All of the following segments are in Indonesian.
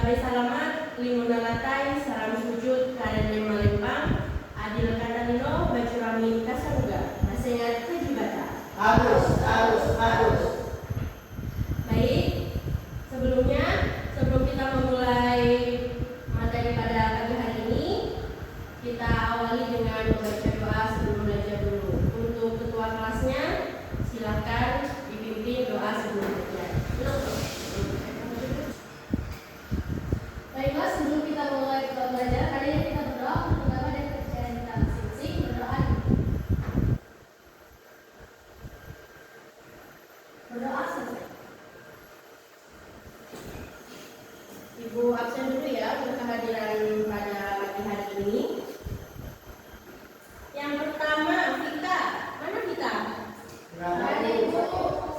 Babe salamat, linguna latay, salam sujud, karene malempang, adil katanino, baju ramin kasaruga, nasengat kejibata. Harus. Baik, sebelum kita memulai materi pada pagi hari ini, kita awali dengan membaca doa sebelum belajar dulu. Untuk ketua kelasnya, silakan dipimpin doa sebelum belajar. Baiklah, sebelum kita mulai belajar, hari ini kita berdoa untuk agama dan kepercayaan kita masing-masing. Berdoa saja. Ibu absen dulu ya untuk kehadiran pada pagi hari ini. Yang pertama, Vita. Mana Vita? Ada ibu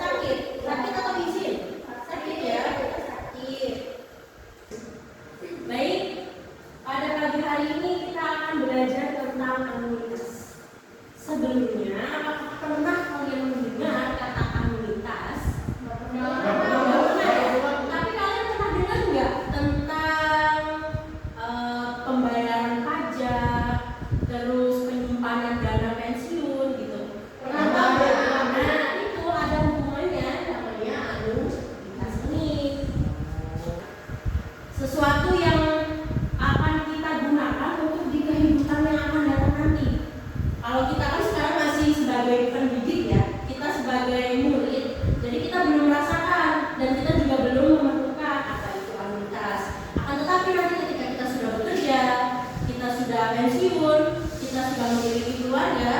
Sakit atau izin? Sakit ya, kita sakit. Baik, pada pagi hari ini kita akan belajar tentang anuitas. Sebelumnya, apakah pernah kalian mendengar kata anuitas? Nggak pernah ya? Tapi kalian pernah dengar nggak tentang pembayaran pajak, terus penyimpanan dana pensiun gitu? Pernah nggak? Nah, itu ada hubungannya namanya anuitas ini. Sesuatu yang akan kita gunakan untuk di kehidupan yang akan datang nanti. Kalau kita kan sekarang masih sebagai pendidik ya, kita sebagai murid, jadi kita belum merasakan dan kita juga belum memerlukan apa itu anuitas. Akan tetapi nanti ketika kita sudah bekerja, kita sudah pensiun, kita sudah memiliki keluarga,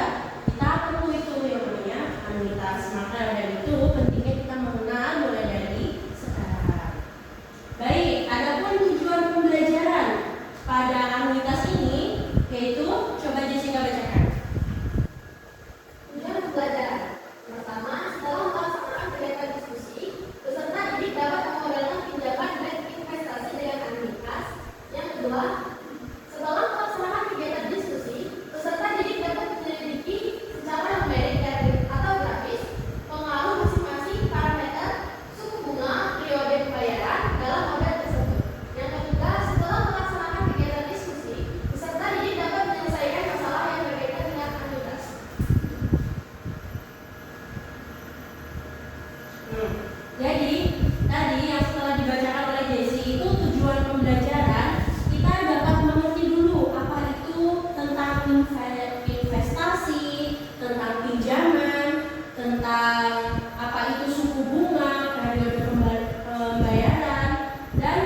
kita perlu itu yang namanya anuitas. Maka dari itu pentingnya kita mengenal mulai dari sekarang. Baik, adapun tujuan pembelajaran pada anuitas ini yaitu, coba Jessica bacakan. Tujuan pembelajaran. Pertama, setelah melaksanakan kegiatan diskusi, peserta didik dapat memodalkan pinjaman dan investasi dengan anuitas. Yang kedua, setelah melaksanakan kegiatan diskusi, peserta didik dapat menyelidiki secara numerik atau grafis pengaruh masing-masing parameter suku bunga periode pembayaran dalam model tersebut. Yang ketiga, setelah melaksanakan kegiatan diskusi, peserta didik dapat menyelesaikan masalah yang berkaitan dengan anuitas. Jadi tadi yang setelah dibacakan oleh Jessie itu tujuan pembelajaran, kita dapat mengerti dulu apa itu tentang investasi, tentang pinjaman, tentang apa itu suku bunga, periode pembayaran, dan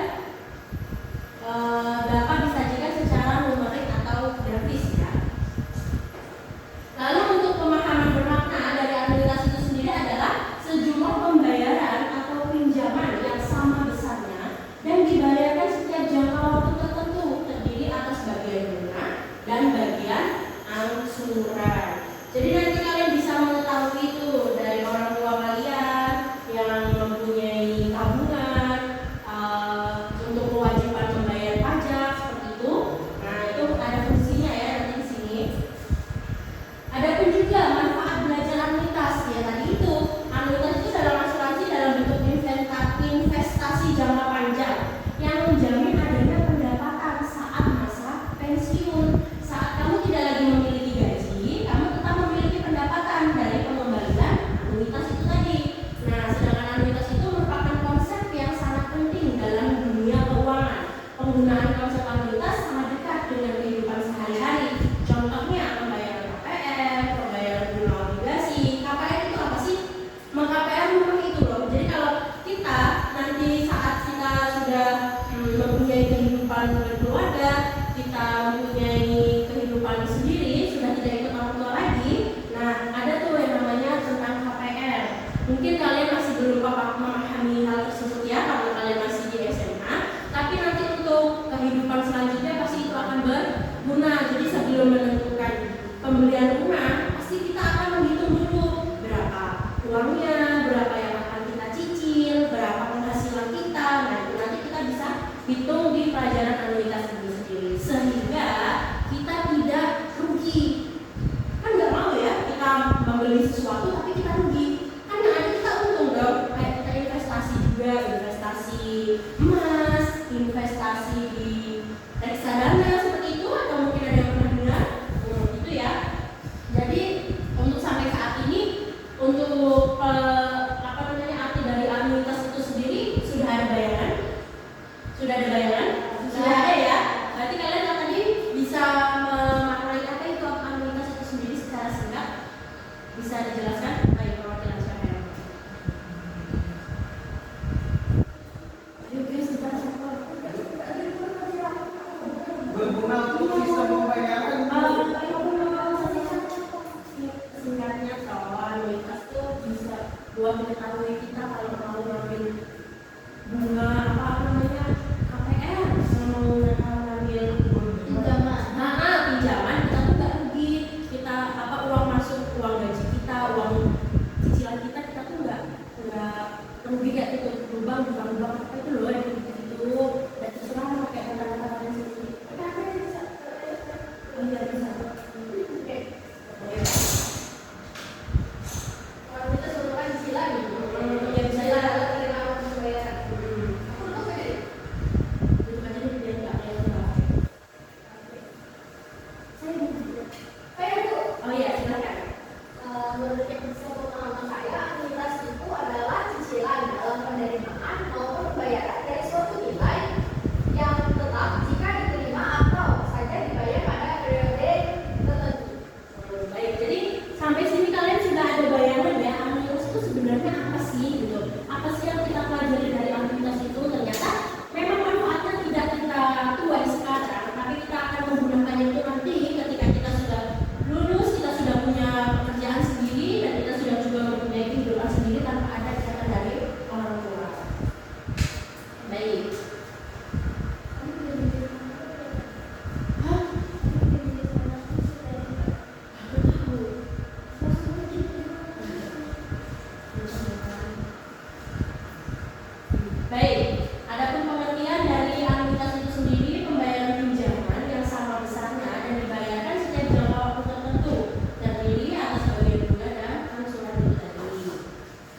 dapat disajikan secara numerik atau grafis ya. Lalu untuk pemahaman bermakna dari anuitas itu sendiri adalah sejumlah pembayaran atau pinjaman yang sama besarnya dan dibayarkan setiap jangka waktu tertentu, terdiri atas bagian bunga dan bagian angsuran. Jadi nanti kalian bisa mengetahui itu dari orang tua kalian yang mempunyai tabungan untuk kewajiban membayar pajak seperti itu. Nah, itu ada fungsinya ya nanti di sini. Adapun juga manfaat belajar anuitas ya tadi itu. Anuitas itu adalah asuransi dalam bentuk investasi jangka panjang yang menjamin adanya pendapatan saat masa pensiun. Saat kamu tidak lagi memiliki gaji, kamu tetap memiliki pendapatan dari pengembalian anuitas itu tadi. Nah, sedangkan anuitas itu merupakan konsep yang sangat penting dalam dunia keuangan. Penggunaan konsep anuitas sangat dekat dengan kehidupan sehari-hari. Contohnya pembayaran KPR, pembayaran bunga obligasi. KPR itu apa sih? Meng-KPR rumah itu loh. Jadi kalau kita nanti saat kita sudah mempunyai kehidupan berkeluarga, kita mempunyai kehidupan sendiri, sudah tidak ikut orang tua lagi. Nah, ada tuh yang namanya tentang KPR. Mungkin kalian masih belum memahami hal tersebut ya, kalau kalian masih di SMA. Tapi nanti untuk kehidupan selanjutnya pasti itu akan berguna. Jadi sebelum menentukan pembelian rumah, pasti kita akan menghitung dulu berapa uangnya, berapa yang akan kita cicil, berapa penghasilan kita. Nah, itu nanti kita bisa hitung di pelajaran anuitas itu sendiri, sehingga kita tidak rugi. Kan nggak mau ya kita membeli sesuatu tapi kita rugi. Kan yang ada kita untung dong. Kayak kita investasi juga, investasi emas, investasi investasi di reksadana seperti itu, atau mungkin ada yang pernah dengar? Itu ya. Jadi untuk sampai saat ini untuk arti dari anuitas itu sendiri sudah ada bayangan? Sudah ada bayangan? Sudah ada ya. Berarti kalian tadi bisa memaknai apa itu anuitas itu sendiri secara singkat? Bisa dijelaskan? Baik, perwakilan siapa yang? Berguna untuk sistem pembayaran. Singkatnya kalau anuitas itu bisa buat mengetahui kita kalau mau ngambil bunga apa namanya KPR, mau ngambil Pinjaman. pinjaman, kita tuh nggak rugi. Kita uang masuk, uang gaji kita, uang cicilan kita tuh nggak rugi kayak itu lubang apa itu loh yang gitu. Dan terserah mau pakai kata-kata kalian sendiri. Bisa. Oke. Kalau kita sebutkan cicilan nih. Ya bisa ya. Cicilan adalah terima uang pembayaran. Aku lupa deh. Itu aja nih biar nggak kelihatan. Kayak itu. Oh iya, silakan. Menurut yang bisa pengalaman saya, anuitas itu adalah cicilan dalam penerimaan maupun pembayaran dari suatu nilai yang tetap jika diterima atau saja dibayar pada periode tertentu. Baik, jadi sampai sini kalian sudah ada bayangan ya anuitas itu sebenarnya apa sih gitu? Apa sih yang kita pelajari dari anuitas itu? Ternyata memang manfaatnya tidak kita tuai sekarang, tapi kita akan menggunakannya itu nanti ketika kita sudah lulus, kita sudah punya pekerjaan sendiri, dan kita sudah juga mempunyai kehidupan sendiri tanpa ada ikatan dari orang tua. Baik. Hah? Baik, adapun pengertian dari anuitas itu sendiri pembayaran pinjaman yang sama besarnya dan dibayarkan setiap jangka waktu tertentu, terdiri atas bagian bunga dan angsuran itu tadi.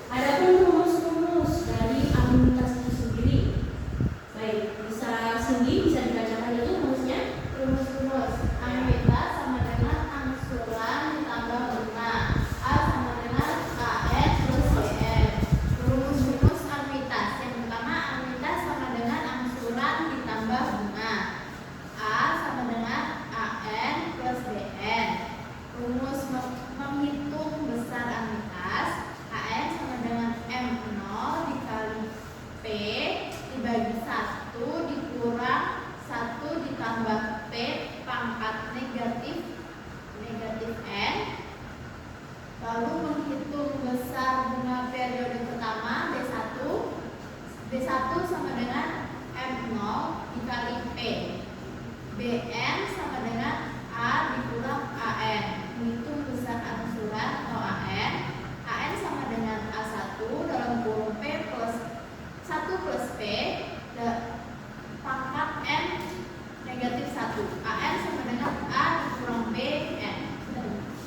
Adapun rumus-rumus dari anuitas itu sendiri, baik, Cindy bisa dibacakan itu rumusnya? Rumus-rumus anuitas sama dengan angsuran ditambah bunga. A sama dengan KN plus BN. Rumus-rumus anuitas yang pertama, anuitas sama dengan angsuran ditambah bunga. A sama dengan AN plus BN. Rumus menghitung besar anuitas, AN sama dengan M0 dikali P dibagi 1 dikurang 1 ditambah P pangkat negatif N. Lalu menghitung besar bunga periode pertama B1 sama dengan M0 dikali P. BN sama dengan A dikurang AN. Menghitung besar angsuran atau AN. AN sama dengan A1 dalam kurung P plus 1 plus P pangkat N negatif 1. AN sama dengan A dikurang B N.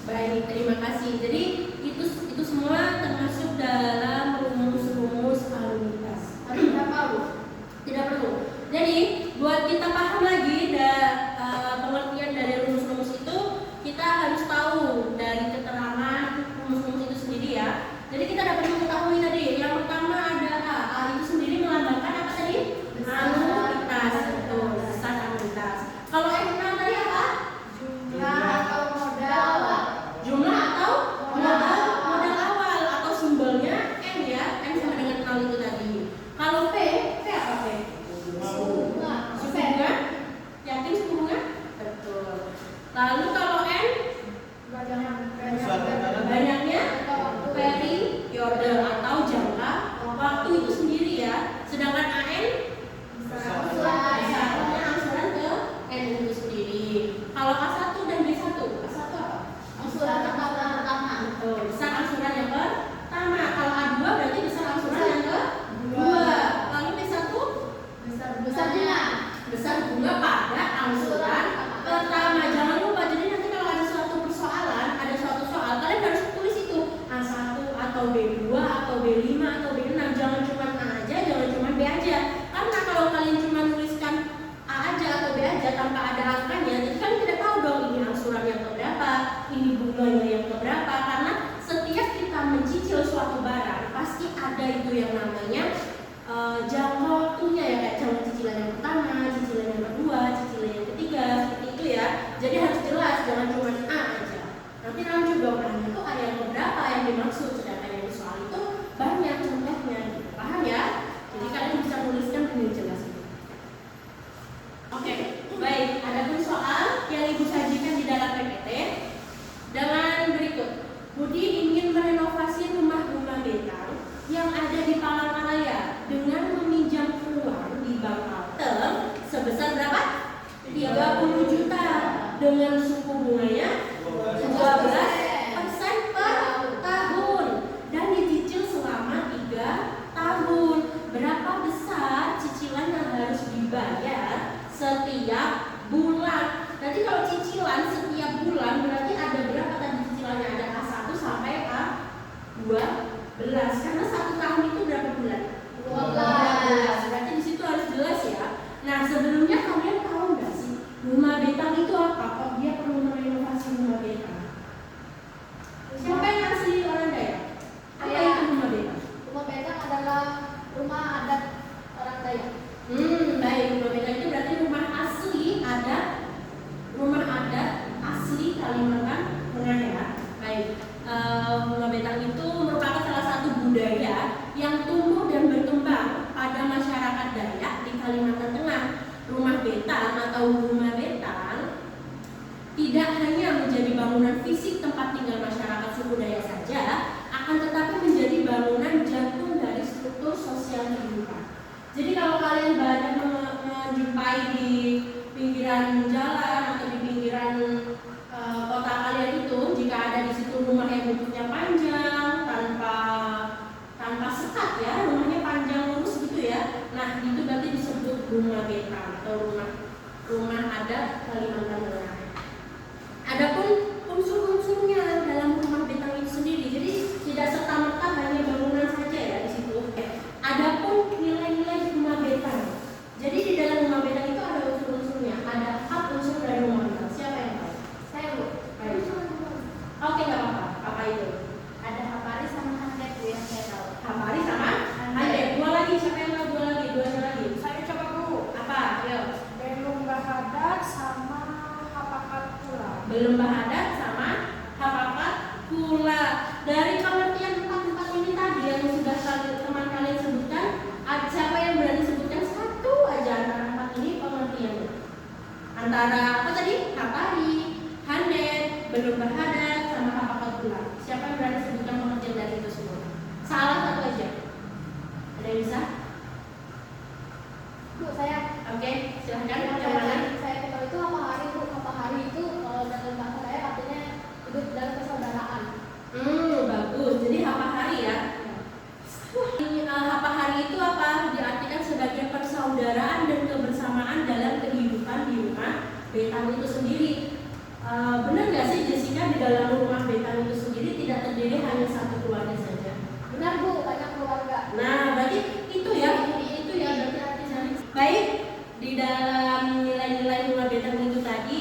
Baik, terima kasih. Jadi itu semua termasuk dalam rumus-rumus anuitas. Tidak perlu. Tidak perlu. Jadi buat kita paham lagi pengertian dari rumus-rumus itu, kita harus tahu dari keterangan rumus-rumus itu sendiri ya. Jadi kita dapat mengetahui tadi yang pertama ada A. A itu sendiri melambangkan apa tadi? Anuitas. Betul, besar anuitas. Kalau M0 tadi apa? Jumlah atau modal. Jumlah atau modal awal, atau simbolnya M ya. M sama dengan 0 itu tadi. Kalau P apa P? Suku bunga. Yakin suku bunga? Betul. Lalu kalau N? Banyaknya periode atau jangka waktu itu sendiri ya. Sedangkan AN besarnya angsuran ke N itu sendiri. Kalau A1 dan B1, A1 apa? Angsuran pertama. Betul, besar angsuran yang pertama. Kalau A2 berarti besar angsuran yang kedua. Lalu setiap bulan. Nanti kalau cicilan setiap bulan berarti ada berapa tadi cicilannya? Ada A1 sampai A12. Karena 1 tahun itu berapa bulan? 12. Berarti di situ harus jelas ya. Nah, sebelumnya kalian tahu nggak sih rumah betang itu apa? Kok dia perlu merenovasi rumah betang? Siapa yang asli orang Dayak? Apa itu rumah betang? Rumah betang adalah rumah adat orang Dayak. Baik, rumah betang itu berarti rumah adat asli Kalimantan Tengah ya. Baik, rumah betang itu merupakan salah satu budaya yang tumbuh dan berkembang pada masyarakat Dayak di Kalimantan Tengah. Rumah betang atau rumah betang tidak hanya menjadi bangunan fisik tempat tinggal masyarakat suku Dayak saja, akan tetapi menjadi bangunan jantung dari struktur sosial kehidupan. Jadi kalau kalian banyak menjumpai di pinggiran jalan atau di pinggiran kota kalian itu, jika ada di situ rumah yang bentuknya panjang tanpa sekat ya, rumahnya panjang lurus gitu ya. Nah, itu berarti disebut rumah betang atau rumah adat Kalimantan Tengah. Adapun unsur-unsurnya dalam rumah betang itu sendiri, jadi tidak serta-merta hanya bangunan saja ya di situ. Adapun nilai-nilai rumah betang. Jadi di dalam rumah betang itu ada unsur-unsurnya, ada 4 unsur dari rumah betang. Siapa yang tahu? Saya Bu. Baik. Oke, nggak apa-apa. Apa itu? Ada hapari sama handet Bu yang saya tahu. Hapari sama handet. Dua lagi, siapa yang tahu? Dua aja lagi. Saya coba dulu. Apa? Ayo. Belum bahadat sama hapakat pula. Belum bahadat sama hapakat pula. Dari pengertian tempat-tempat ini tadi yang sudah teman kalian sebutkan, siapa yang berani sebutkan satu aja antara 4 ini pengertiannya? Antara apa tadi? Hapari, handet, belum bahadat sama hapakat pula. Siapa yang berani sebutkan pengertian dari itu semua? Salah satu aja. Ada yang bisa? Bu, saya Oke, silahkan. Yang mana? saya tahu itu hapahari Bu. Hapahari itu dalam bahasa saya artinya hidup dalam persaudaraan. Bagus. Jadi hapahari ya. Hapahari itu apa? Diartikan sebagai persaudaraan dan kebersamaan dalam kehidupan di rumah betang itu sendiri. Benar nggak sih Jessica, di dalam rumah betang itu sendiri tidak terdiri hanya satu keluarga saja? Benar Bu, banyak keluarga. Nah, berarti itu ya berarti artinya. Baik, di dalam nilai-nilai rumah betang itu tadi,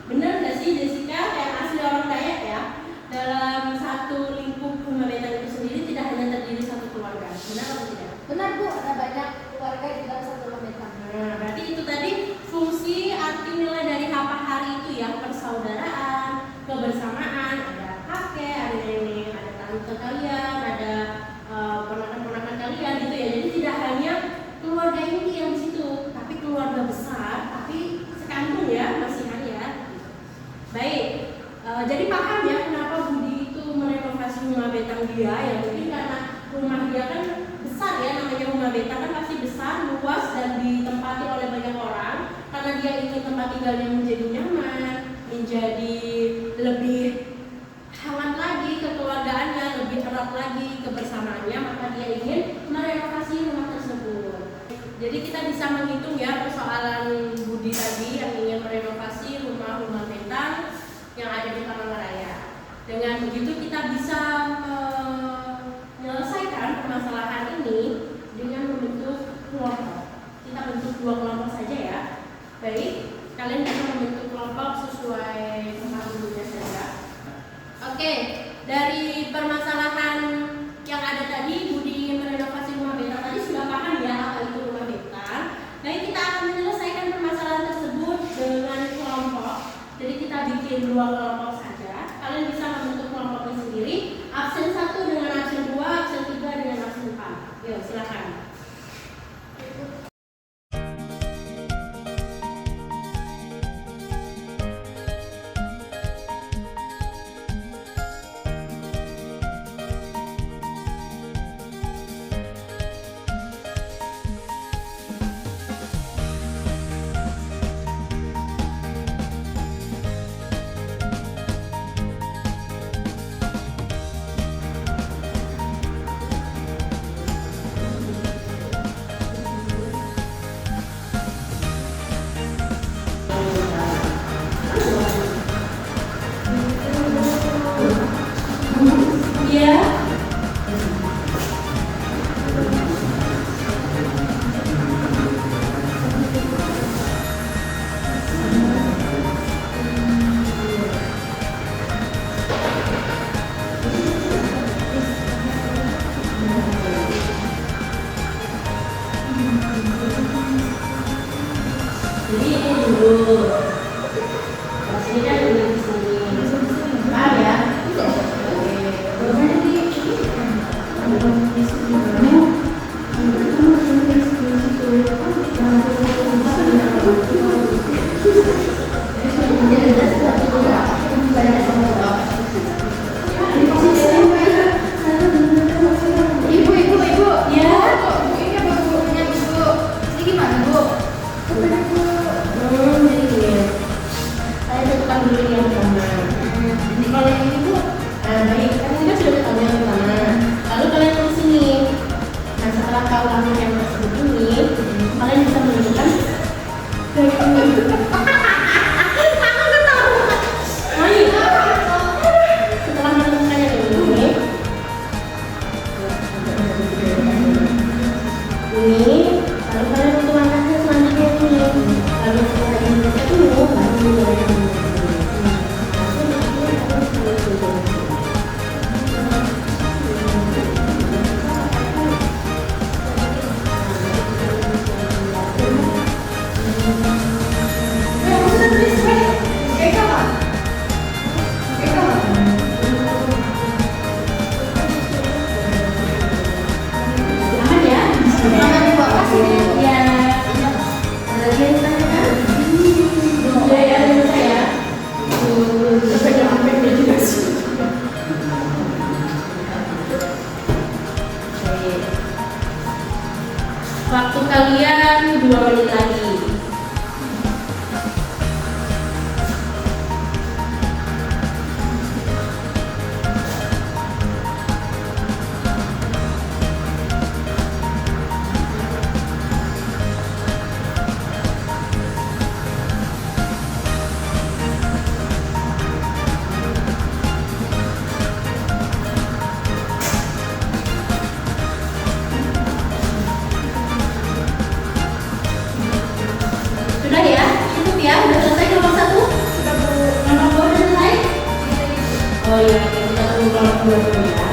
benar nggak sih Jessica yang asli orang Dayak ya? Dalam satu lingkup rumah betang itu sendiri tidak hanya terdiri satu keluarga. Benar atau tidak? Benar Bu, ada banyak keluarga di dalam satu rumah betang. Nah, berarti itu tadi fungsi arti nilai dari hapahari itu ya, persaudaraan, kebersamaan, ada kakek, ada nenek, ada tante kalian, ada ponakan-ponakan kalian gitu ya. Jadi tidak hanya keluarga ini yang di situ, tapi keluarga besar, tapi sekampung ya, masihan ya. Baik, jadi paham ya kenapa Budi itu merenovasi rumah betang dia ya, mungkin karena rumah dia kan besar ya, namanya rumah betang kan pasti besar, luas dan ditempati oleh banyak orang. Karena dia ingin tempat tinggalnya menjadi nyaman, menjadi lebih hangat lagi kekeluargaannya, lebih erat lagi kebersamaannya, maka dia ingin merenovasi rumah tersebut. Jadi kita bisa menghitung ya persoalan Budi tadi yang ingin merenovasi rumah-rumah betang yang ada di Palangkaraya. Dengan begitu kita bisa menyelesaikan permasalahan ini dengan membentuk kelompok. Kita bentuk 2 kelompok saja ya. Baik, kalian bisa membentuk kelompok sesuai tempat duduknya saja. Oke, dari permasalahan yang ada tadi, Budi ingin merenovasi rumah betang tadi sudah paham ya apa itu rumah betang. Baik, kita akan menyelesaikan permasalahan tersebut dengan kelompok. Jadi kita bikin 2 kelompok saja. Kalian bisa membentuk kelompoknya sendiri. Absen 1 dengan absen 2, absen 3 dengan absen 4. Yuk, silakan. Jadi ini dulu. Terus ini kan dulu di sini. Paham ya? Ibu. Ya. Ini bukunya Bu. Ini gimana Bu? Jadi gini. Saya tentukan dulu ini yang pertama. Jadi kalau yang ini tuh, baik, kan ini kan sudah ketahui yang pertama. Lalu kalian tulis ini. Nah setelah tahu langsung yang tersebut ini, kalian bisa menentukan dari ini. Ayo. Setelah menentukan yang ini, lalu kalian untuk langkahnya selanjutnya ini. Lalu setelah ini kita dulu, baru mulai yang ini. Aman ya? Ya. Ada lagi yang ditanyakan? Udah ya, udah saya. Sampai nyampe juga sih. Oke. Waktu kalian 2 menit lagi. Sudah ya? Cukup ya? Udah selesai kelompok 1? Sudah Bu. Kelompok 2 udah selesai? Oh iya, kita tunggu kelompok 2 dulu ya.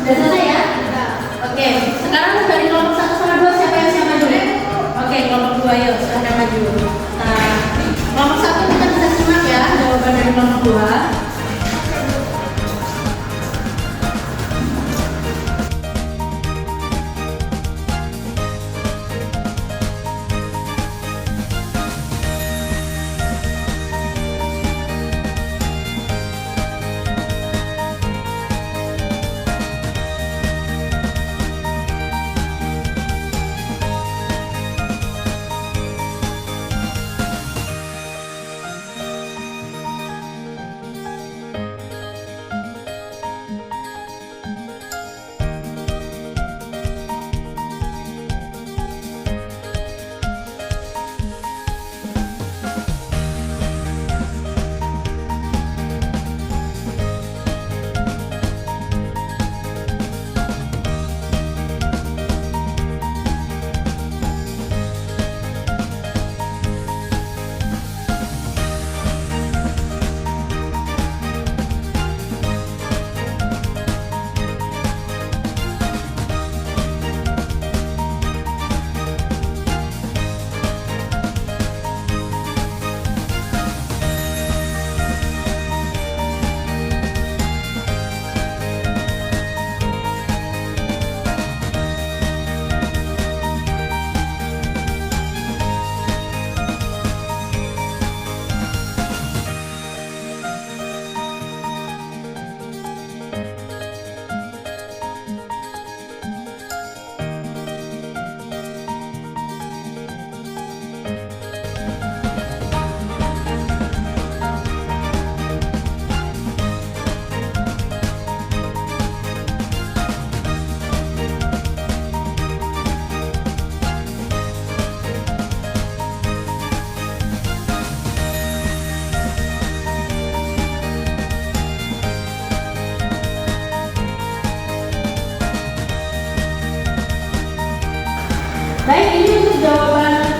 Udah selesai ya? Oke, sekarang dari kelompok 1 sama 2 siapa yang siap maju? Oke, kelompok 2 yuk, silahkan maju. Nah, kelompok 1 kita bisa simak ya jawaban dari kelompok 2.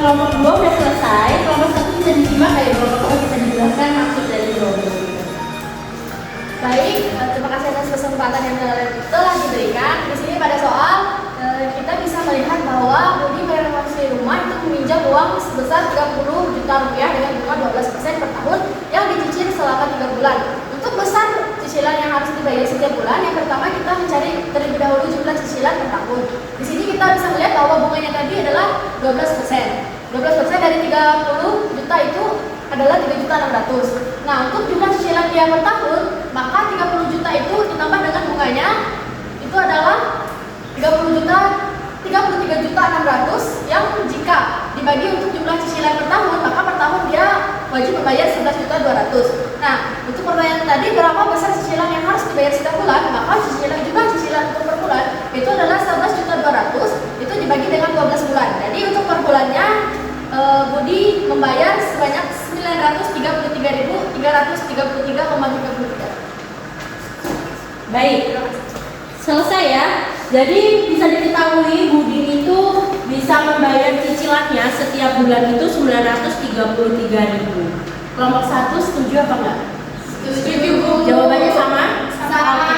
kelompok 2 udah selesai, kelompok 1 bisa disimak ya kalau bisa dijelaskan maksud dari kelompok 2. Baik, terima kasih atas kesempatan yang telah diberikan. Di sini pada soal kita bisa melihat bahwa Budi merenovasi rumah itu meminjam uang sebesar 30 juta rupiah dengan bunga 12% per tahun yang dicicil selama 3 bulan. Untuk besar cicilan yang harus dibayar setiap bulan, yang pertama kita mencari terlebih dahulu jumlah cicilan per tahun. Di sini kita bisa melihat bahwa bunganya tadi adalah 12%. 12% dari 30 juta itu adalah 3.600.000. Nah, untuk jumlah cicilan dia per tahun, maka 30 juta itu ditambah dengan bunganya itu adalah 33.600.000 yang jika dibagi untuk jumlah cicilan per tahun, maka per tahun dia wajib membayar 11.200.000. Nah, untuk pertanyaan tadi berapa besar cicilan yang harus dibayar setiap bulan, maka jumlah cicilan untuk per bulan itu adalah 11.200.000 itu dibagi dengan 12 bulan. Jadi untuk per bulannya Budi membayar sebanyak 933.333,33. Baik, selesai ya. Jadi bisa diketahui Budi itu bisa membayar cicilannya setiap bulan itu 933.000. Kelompok 1 setuju apa enggak? Setuju, Bu. Jawabannya sama? Sama.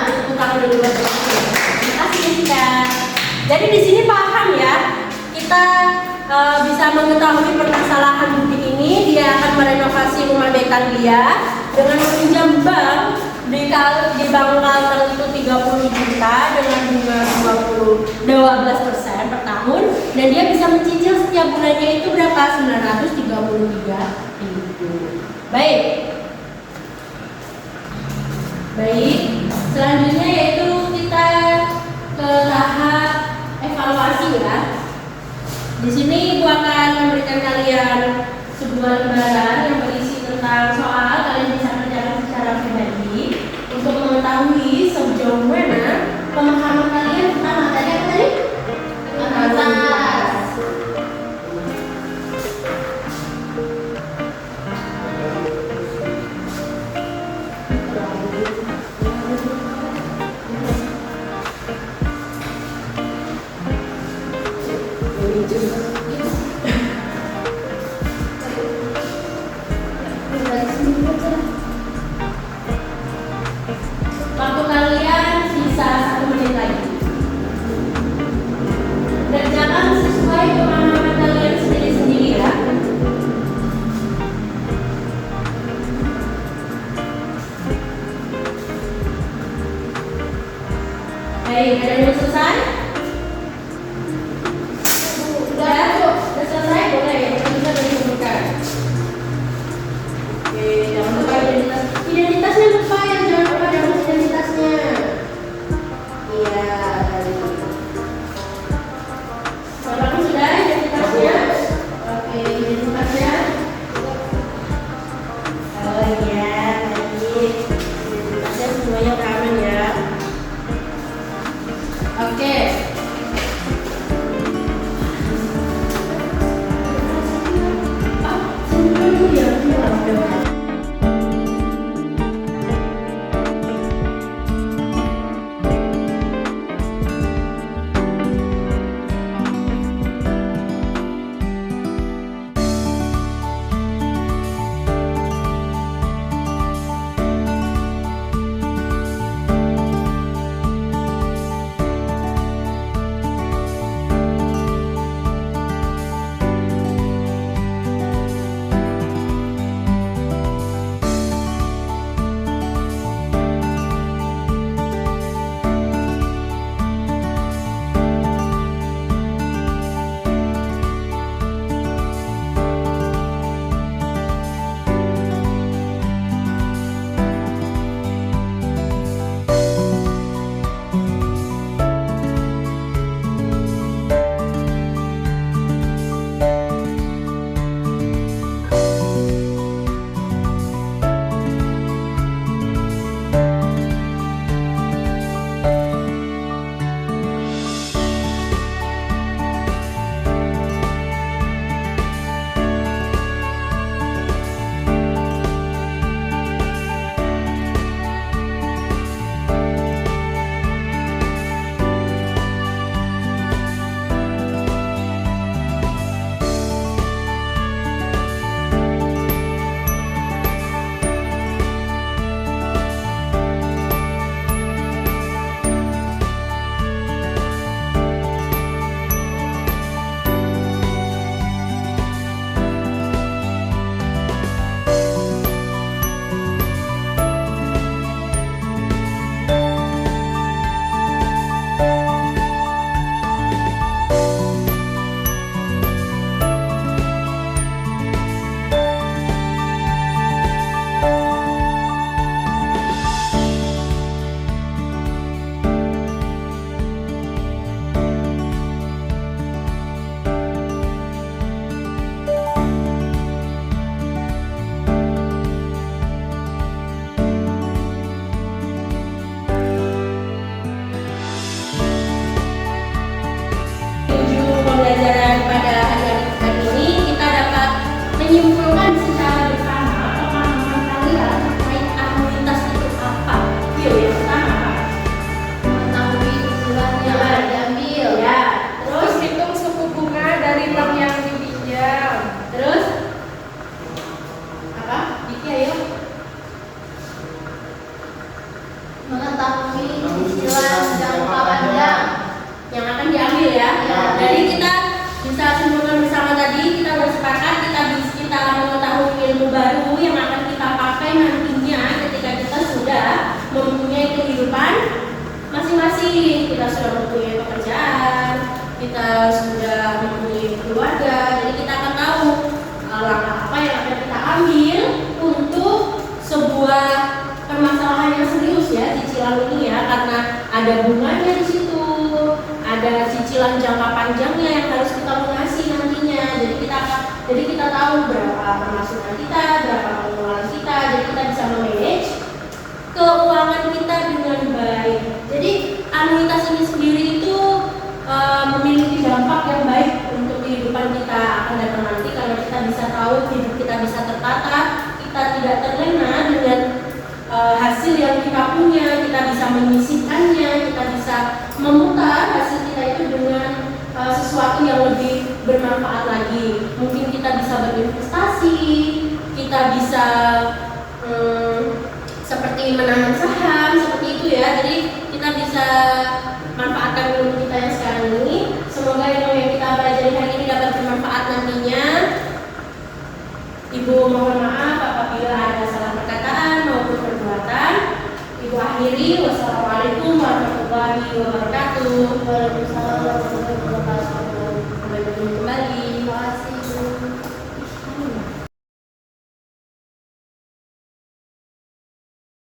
Tepuk tangan dulu buat Budi. Terima kasih Jessica. Jadi di sini paham ya, kita bisa mengetahui permasalahan Budi ini. Dia akan merenovasi rumah bekan dia dengan meminjam bank di bank Kalteng itu 30 juta dengan bunga 12% per tahun, dan dia bisa mencicil setiap bulannya itu berapa? 933.000. Baik, selanjutnya yaitu kita ke tahap evaluasi ya. Di sini Ibu akan memberikan kalian sebuah lembaran yang berisi tentang soal. Kalian bisa kerjakan secara pribadi untuk mengetahui sejauh mana pemahaman kalian tentang materi apa tadi? Atas. Waktu kalian sisa 1 menit lagi. Kerjakan sesuai pemahaman kalian sendiri-sendiri ya. Baik, ada yang selesai? Sudah selesai? Boleh, kita bisa berhubungkan. Oke, jangan lupa identitas. Identitasnya lupa ya, jangan lupa dalam identitasnya. Iya, tadi. Bapak sudah identitasnya? Oke, identitasnya. Oh iya, tadi identitasnya semuanya udah aman ya. Oke. Sebenarnya ya, udah. menyimpulkan secara bersama pemahaman kalian terkait anuitas itu apa? Yuk, yang pertama apa? Mengetahui cicilan yang akan diambil. Ya. Terus Terus, hitung suku bunga dari bank yang dipinjam. terus apa? Diki, ayo. Mengetahui cicilan jangka panjang. Yang akan diambil ya. Ya. Jadi kita bisa simpulkan bersama tadi, kita bersepakat kita mengetahui ilmu baru yang akan kita pakai nantinya ketika kita sudah mempunyai kehidupan masing-masing. Kita sudah mempunyai pekerjaan, kita sudah mempunyai keluarga. Jadi kita akan tahu langkah apa yang akan kita ambil untuk sebuah permasalahan yang serius ya, cicilan ini ya, karena ada bunganya di situ, ada cicilan jangka panjangnya yang harus kita lunasi nantinya. Jadi kita tahu berapa pemasukan kita, berapa pengeluaran kita, jadi kita bisa memanage keuangan kita dengan baik. Jadi anuitas ini sendiri itu memiliki dampak yang baik untuk kehidupan kita akan datang nanti, karena kita bisa tahu hidup kita bisa tertata, kita tidak terlena dengan hasil yang kita punya, kita bisa menyisihkannya, kita bisa memutar hasil kita itu dengan sesuatu yang lebih bermanfaat lagi. Mungkin kita bisa berinvestasi, kita bisa seperti menanam saham, seperti itu ya. Jadi kita bisa manfaatkan ilmu kita yang sekarang ini. Semoga ilmu yang kita pelajari hari ini dapat bermanfaat nantinya. Ibu mohon maaf